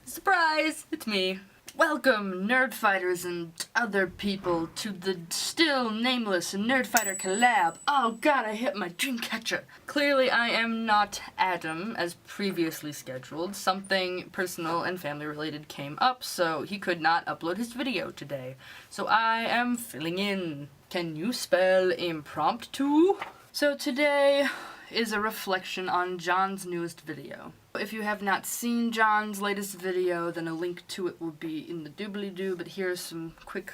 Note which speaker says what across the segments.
Speaker 1: Surprise! It's me. Welcome, Nerdfighters and other people, to the still nameless Nerdfighter collab. Oh god, I hit my dream catcher. Clearly I am not Adam, as previously scheduled. Something personal and family related came up, so he could not upload his video today. So I am filling in. Can you spell impromptu? So today is a reflection on John's newest video. If you have not seen John's latest video, then a link to it will be in the doobly-doo, but here's some quick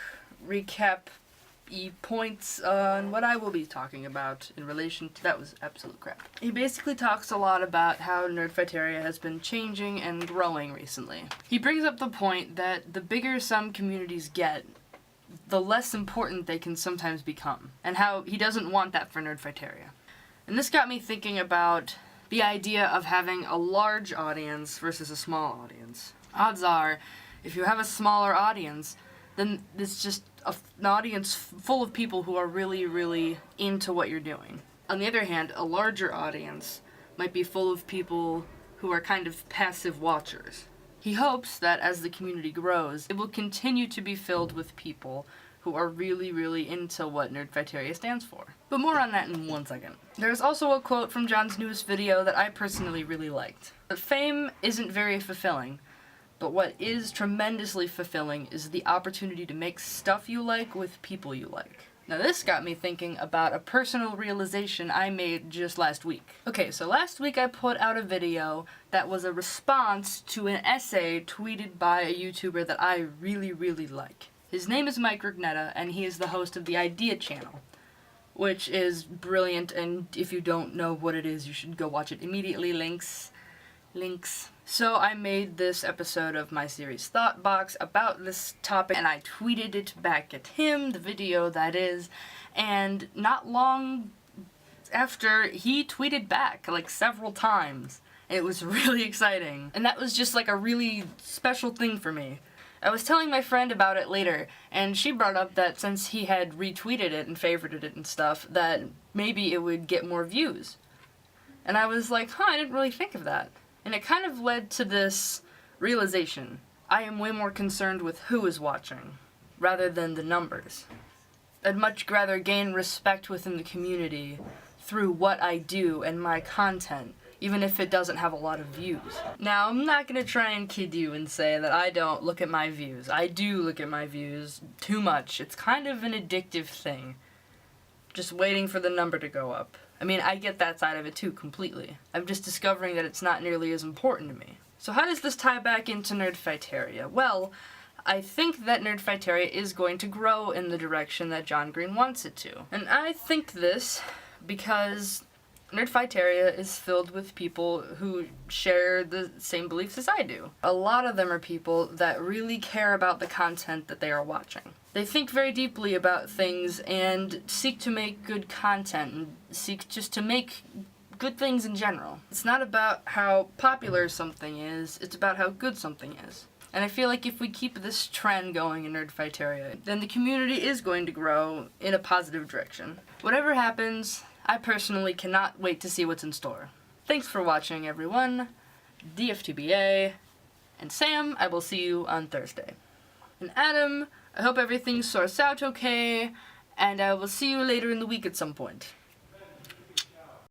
Speaker 1: recap-y points on what I will be talking about in relation to— that was absolute crap. He basically talks a lot about how Nerdfighteria has been changing and growing recently. He brings up the point that the bigger some communities get, the less important they can sometimes become, and how he doesn't want that for Nerdfighteria. And this got me thinking about the idea of having a large audience versus a small audience. Odds are, if you have a smaller audience, then it's just an audience full of people who are really, really into what you're doing. On the other hand, a larger audience might be full of people who are kind of passive watchers. He hopes that as the community grows, it will continue to be filled with people who are really, really into what Nerdfighteria stands for. But more on that in 1 second. There's also a quote from John's newest video that I personally really liked. Fame isn't very fulfilling, but what is tremendously fulfilling is the opportunity to make stuff you like with people you like. Now this got me thinking about a personal realization I made just last week. Okay, so last week I put out a video that was a response to an essay tweeted by a YouTuber that I really, really like. His name is Rugnetta, and he is the host of the Idea channel, which is brilliant, and if you don't know what it is, you should go watch it immediately. Links. So I made this episode of my series Thought Box about this topic, and I tweeted it back at him, the video that is, and not long after, he tweeted back, like, several times. It was really exciting, and that was just like a really special thing for me. I was telling my friend about it later, and she brought up that since he had retweeted it and favorited it and stuff, that maybe it would get more views. And I was like, I didn't really think of that. And it kind of led to this realization. I am way more concerned with who is watching, rather than the numbers. I'd much rather gain respect within the community through what I do and my content, even if it doesn't have a lot of views. Now, I'm not gonna try and kid you and say that I don't look at my views. I do look at my views too much. It's kind of an addictive thing. Just waiting for the number to go up. I mean, I get that side of it too, completely. I'm just discovering that it's not nearly as important to me. So how does this tie back into Nerdfighteria? Well, I think that Nerdfighteria is going to grow in the direction that John Green wants it to. And I think this because Nerdfighteria is filled with people who share the same beliefs as I do. A lot of them are people that really care about the content that they are watching. They think very deeply about things and seek to make good content and seek just to make good things in general. It's not about how popular something is, it's about how good something is. And I feel like if we keep this trend going in Nerdfighteria, then the community is going to grow in a positive direction. Whatever happens, I personally cannot wait to see what's in store. Thanks for watching, everyone. DFTBA. And Sam, I will see you on Thursday. And Adam, I hope everything sorts out okay, and I will see you later in the week at some point.